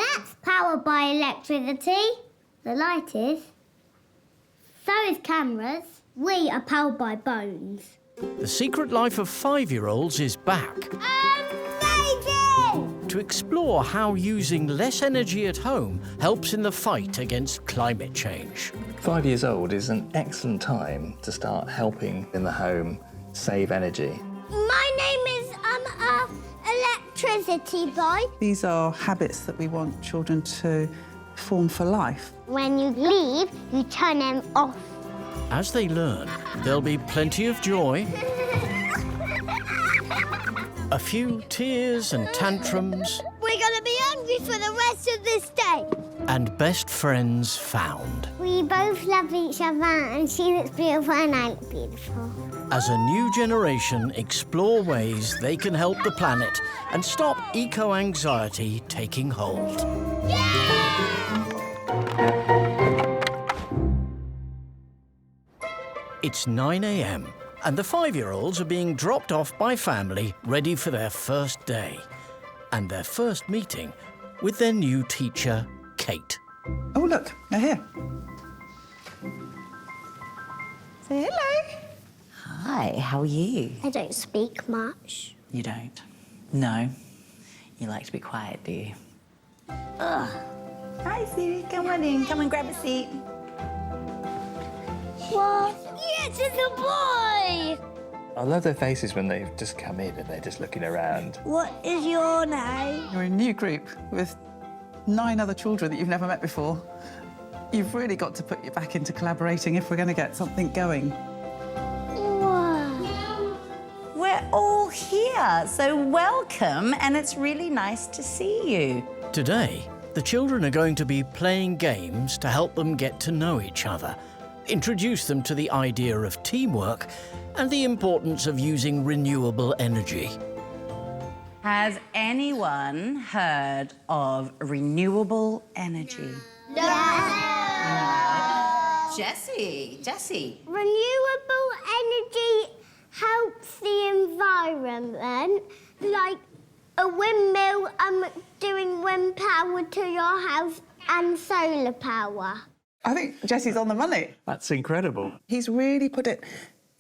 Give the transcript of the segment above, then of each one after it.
That's powered by electricity. The light is. So is cameras. We are powered by bones. The Secret Life of 5-year-olds is back Amazing! to explore how using less energy at home helps in the fight against climate change. 5 years old is an excellent time to start helping in the home save energy. My name is electricity boy. These are habits that we want children to form for life. When you leave, you turn them off. As they learn, there'll be plenty of joy, a few tears and tantrums, We're gonna be hungry for the rest of this day. and best friends found. We both love each other, and she looks beautiful and I look beautiful. As a new generation explore ways they can help the planet and stop eco-anxiety taking hold. It's 9 a.m. and the 5-year-olds are being dropped off by family ready for their first day and their first meeting with their new teacher, Kate. Oh, look, they're here. Say hello. Hi, how are you? I don't speak much. You don't? No. You like to be quiet, do you? Hi, Siri. Come on in. Come and grab a seat. What? Yes, it's a boy! I love their faces when they've just come in and they're just looking around. What is your name? You're in a new group with 9 other children that you've never met before. You've really got to put your back into collaborating if we're going to get something going. Wow. We're all here, so welcome, and it's really nice to see you. Today, the children are going to be playing games to help them get to know each other, introduce them to the idea of teamwork and the importance of using renewable energy. Has anyone heard of renewable energy? Jessie. Renewable energy helps the environment, like a windmill doing wind power to your house and solar power. I think Jesse's on the money. That's incredible. He's really put it,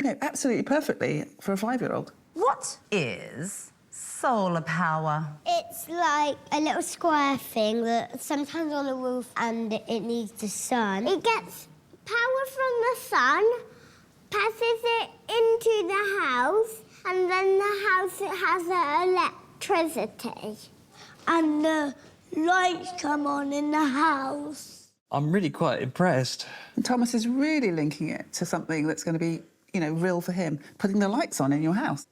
absolutely perfectly for a 5-year-old. What is solar power? It's like a little square thing that sometimes on the roof and it needs the sun. It gets power from the sun, passes it into the house, and then the house has electricity. And the lights come on in the house. I'm really quite impressed. And Thomas is really linking it to something that's going to be, real for him, putting the lights on in your house.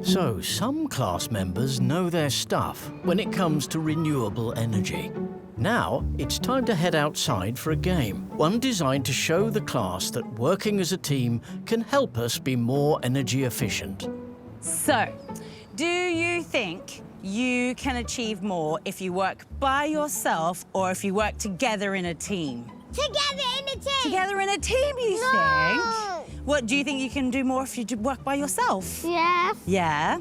So some class members know their stuff when it comes to renewable energy. Now it's time to head outside for a game, one designed to show the class that working as a team can help us be more energy efficient. So, do you think you can achieve more if you work by yourself or if you work together in a team? Together in a team! Together in a team, you think? What, do you think you can do more if you work by yourself? Yeah. Yeah?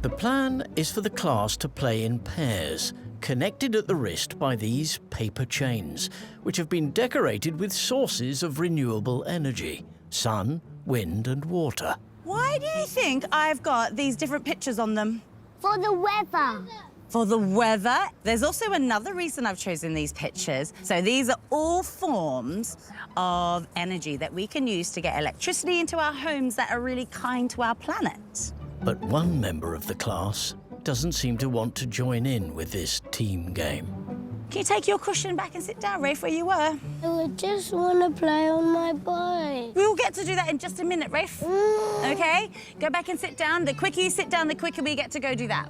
The plan is for the class to play in pairs, connected at the wrist by these paper chains, which have been decorated with sources of renewable energy: sun, wind and water. Why do you think I've got these different pictures on them? For the weather. For the weather. There's also another reason I've chosen these pictures. So these are all forms of energy that we can use to get electricity into our homes that are really kind to our planet. But one member of the class doesn't seem to want to join in with this team game. Can you take your cushion back and sit down, Rafe, where you were? I just want to play on my bike. We'll get to do that in just a minute, Rafe. OK? Go back and sit down. The quicker you sit down, the quicker we get to go do that.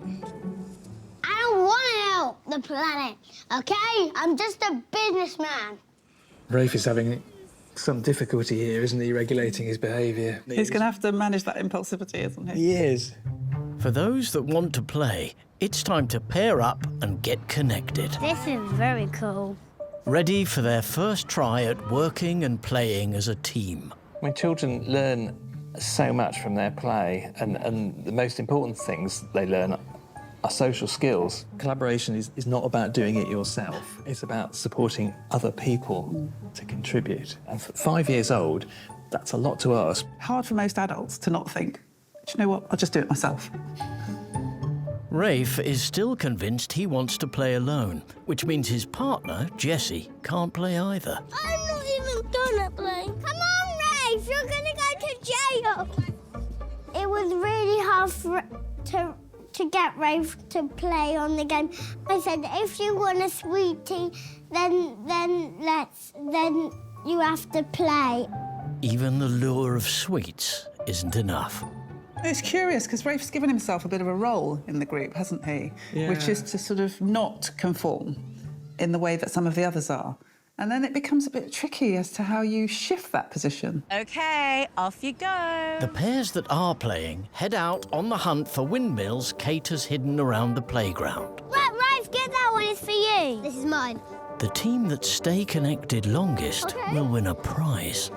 I don't want to help the planet, OK? I'm just a businessman. Rafe is having some difficulty here, isn't he, regulating his behaviour? He's going to have to manage that impulsivity, isn't he? He is. For those that want to play, it's time to pair up and get connected. This is very cool. Ready for their first try at working and playing as a team. When children learn so much from their play, and the most important things they learn our social skills. Collaboration is not about doing it yourself. It's about supporting other people to contribute. And for 5 years old, that's a lot to ask. Hard for most adults to not think, do you know what, I'll just do it myself. Rafe is still convinced he wants to play alone, which means his partner, Jessie, can't play either. I'm not even gonna play. Come on, Rafe, you're gonna go to jail. It was really hard to get Rafe to play on the game. I said, if you want a sweetie, then you have to play. Even the lure of sweets isn't enough. It's curious, because Rafe's given himself a bit of a role in the group, hasn't he? Yeah. Which is to sort of not conform in the way that some of the others are. And then it becomes a bit tricky as to how you shift that position. OK, off you go. The pairs that are playing head out on the hunt for windmills Kate has hidden around the playground. Rafe, get that one, it's for you. This is mine. The team that stay connected longest will win a prize.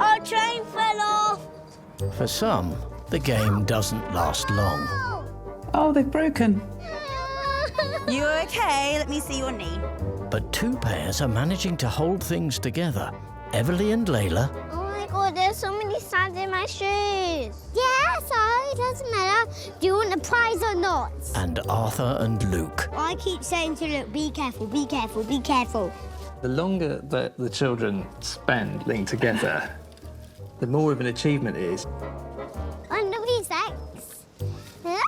Our train fell off. For some, the game doesn't last long. Oh, they've broken. You OK? Let me see your knee. But two pairs are managing to hold things together. Everly and Layla, Oh my God, there's so many sands in my shoes. Yeah, so it doesn't matter. Do you want the prize or not? and Arthur and Luke. I keep saying to Luke, be careful, be careful, be careful. The longer that the children spend linked together, the more of an achievement it is. Under these eggs. Yeah?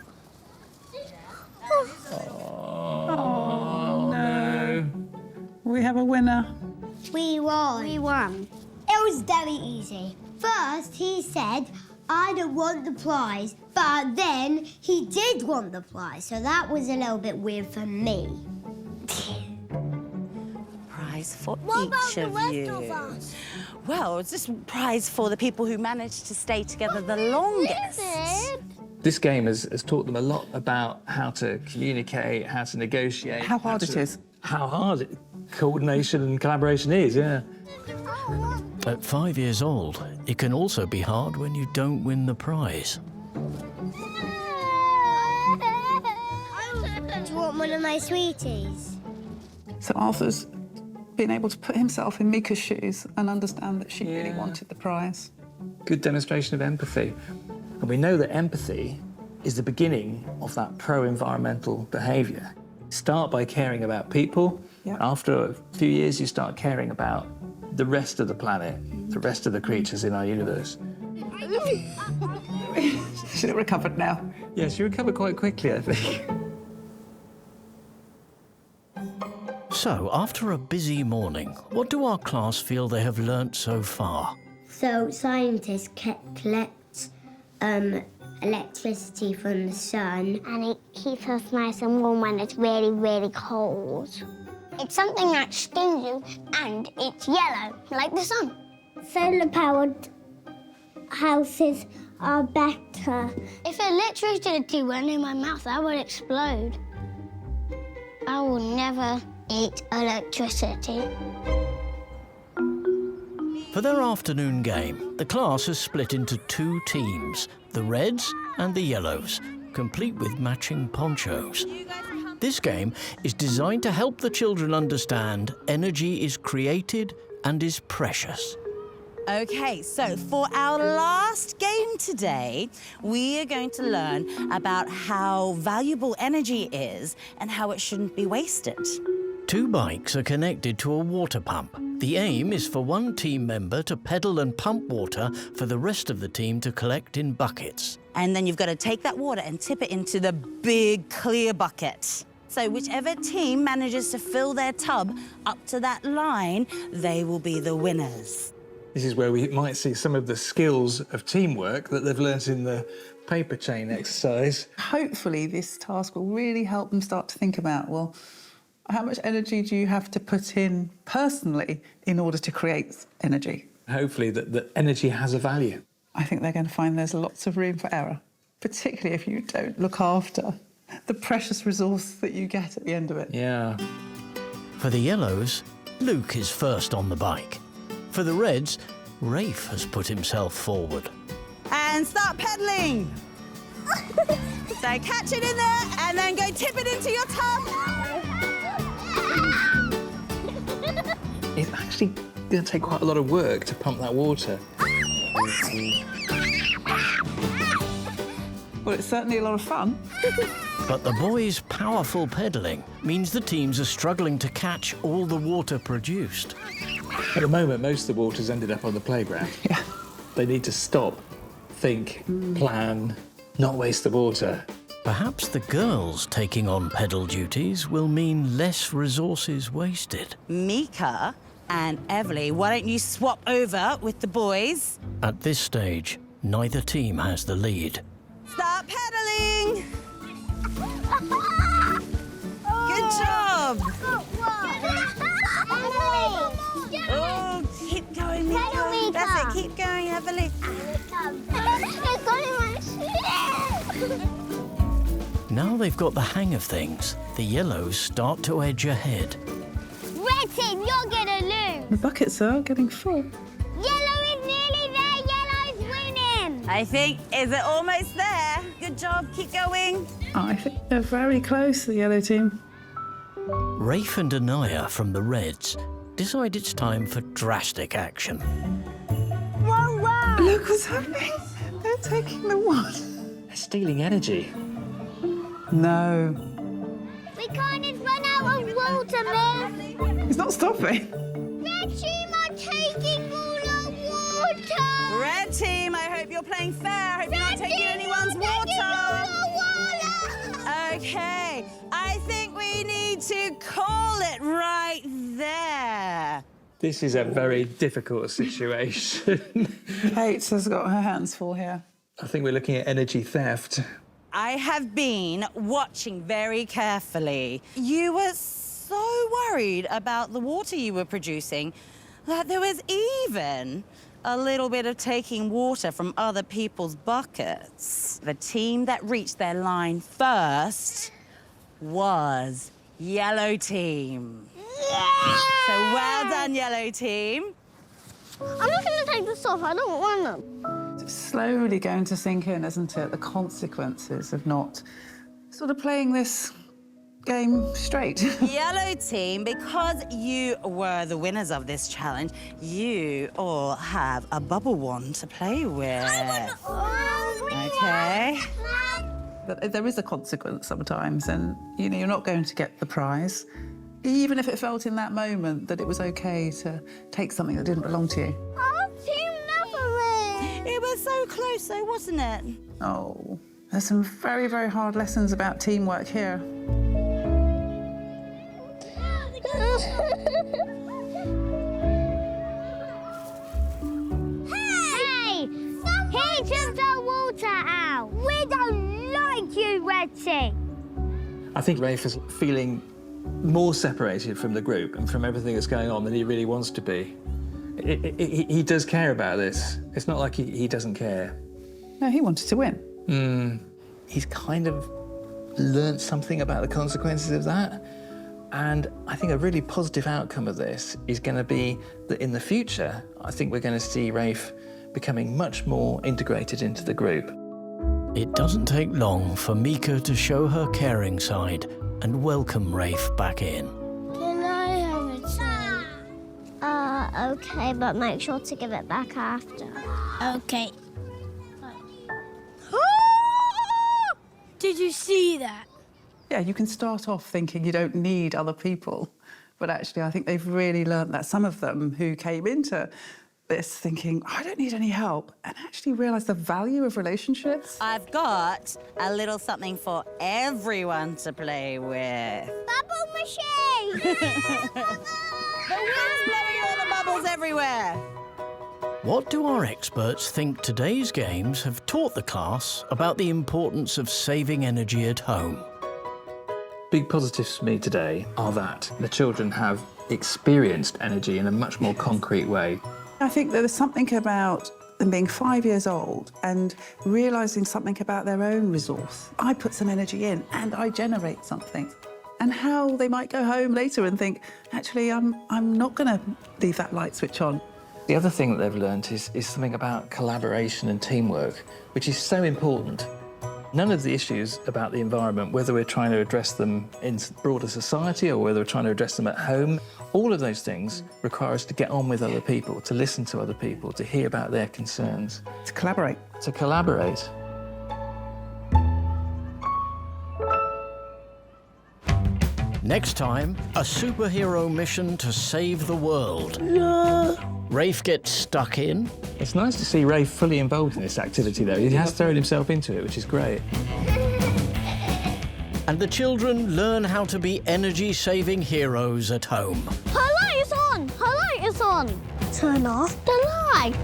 Oh, no. We have a winner. We won. We won. It was very easy. First, he said, I don't want the prize, but then he did want the prize, so that was a little bit weird for me. Prize for What about each the of rest you. of us? Well, it's this prize for the people who managed to stay together the longest. This game has taught them a lot about how to communicate, how to negotiate. How hard it is. How hard coordination and collaboration is, yeah. At 5 years old, it can also be hard when you don't win the prize. Do you want one of my sweeties? So Arthur's been able to put himself in Mika's shoes and understand that she really wanted the prize. Good demonstration of empathy. And we know that empathy is the beginning of that pro-environmental behaviour. Start by caring about people. Yeah. After a few years, you start caring about the rest of the planet, the rest of the creatures in our universe. She's recovered now. Yes, you recover quite quickly, I think. So, after a busy morning, what do our class feel they have learnt so far? So scientists collect electricity from the sun, and it keeps us nice and warm when it's really, really cold. It's something that stings you, and it's yellow, like the sun. Solar-powered houses are better. If electricity went in my mouth, that would explode. I will never eat electricity. For their afternoon game, the class has split into two teams, the Reds and the Yellows, complete with matching ponchos. This game is designed to help the children understand energy is created and is precious. OK, so for our last game today, we are going to learn about how valuable energy is and how it shouldn't be wasted. Two bikes are connected to a water pump. The aim is for one team member to pedal and pump water for the rest of the team to collect in buckets. And then you've got to take that water and tip it into the big clear bucket. So whichever team manages to fill their tub up to that line, they will be the winners. This is where we might see some of the skills of teamwork that they've learnt in the paper chain exercise. Hopefully this task will really help them start to think about, well, how much energy do you have to put in personally in order to create energy? Hopefully that energy has a value. I think they're going to find there's lots of room for error, particularly if you don't look after the precious resource that you get at the end of it. Yeah. For the Yellows, Luke is first on the bike. For the Reds, Rafe has put himself forward. and start pedaling. So catch it in there and then go tip it into your tub. It's actually going to take quite a lot of work to pump that water. Well, it's certainly a lot of fun. But the boys' powerful pedalling means the teams are struggling to catch all the water produced. At the moment, most of the water's ended up on the playground. Yeah. They need to stop, think, plan, not waste the water. Perhaps the girls taking on pedal duties will mean less resources wasted. Mika and Everly, why don't you swap over with the boys? At this stage, neither team has the lead. Start pedaling. Good job. Oh, keep going, Mika. Pedal, Mika. That's it, keep going, Everly. Now they've got the hang of things, the yellows start to edge ahead. Red team, you're gonna lose. The buckets are getting full. Yellow is nearly there. Yellow's winning. I think, is it almost there? Good job, keep going. I think they're very close, the yellow team. Rafe and Anaya from the Reds decide it's time for drastic action. Whoa, whoa. Look what's happening. They're taking the one. They're stealing energy. No. We can't just run out of water, Miss. It's not stopping. Red team are taking all our water. Red team, I hope you're playing fair. I hope you're not taking team, anyone's you're taking water. all our water. Okay, I think we need to call it right there. This is a very difficult situation. Kate has got her hands full here. I think we're looking at energy theft. I have been watching very carefully. You were so worried about the water you were producing that there was even a little bit of taking water from other people's buckets. The team that reached their line first was Yellow Team. Yeah. So well done, Yellow Team. I'm not going to take this off. I don't want them. It's slowly going to sink in, isn't it? The consequences of not sort of playing this game straight. Yellow Team, because you were the winners of this challenge, you all have a bubble wand to play with. Okay. But there is a consequence sometimes, and you know you're not going to get the prize, even if it felt in that moment that it was okay to take something that didn't belong to you. Our team never wins. It was so close, though, wasn't it? Oh, there's some very, very hard lessons about teamwork here. Hey! He took the water out. We don't like you, Red Team. I think Rafe is feeling more separated from the group and from everything that's going on than he really wants to be. He does care about this. It's not like he doesn't care. No, he wanted to win. He's kind of learnt something about the consequences of that. And I think a really positive outcome of this is going to be that in the future, I think we're going to see Rafe becoming much more integrated into the group. It doesn't take long for Mika to show her caring side and welcome Rafe back in. Can I have a tea? Okay, but make sure to give it back after. Okay. Did you see that? Yeah, you can start off thinking you don't need other people, but actually I think they've really learnt that. Some of them who came into this thinking, I don't need any help, and actually realised the value of relationships. I've got a little something for everyone to play with. Bubble machine! The wind's blowing all the bubbles everywhere. What do our experts think today's games have taught the class about the importance of saving energy at home? Big positives for me today are that the children have experienced energy in a much more concrete way. I think there was something about them being 5 years old and realising something about their own resource. I put some energy in and I generate something. And how they might go home later and think, actually, I'm not going to leave that light switch on. The other thing that they've learnt is something about collaboration and teamwork, which is so important. None of the issues about the environment, whether we're trying to address them in broader society or whether we're trying to address them at home, all of those things require us to get on with other people, to listen to other people, to hear about their concerns. To collaborate. To collaborate. Next time, a superhero mission to save the world. Rafe gets stuck in. It's nice to see Rafe fully involved in this activity, though. He has thrown himself into it, which is great. And the children learn how to be energy-saving heroes at home. Her light is on! Her light is on! Turn off the light!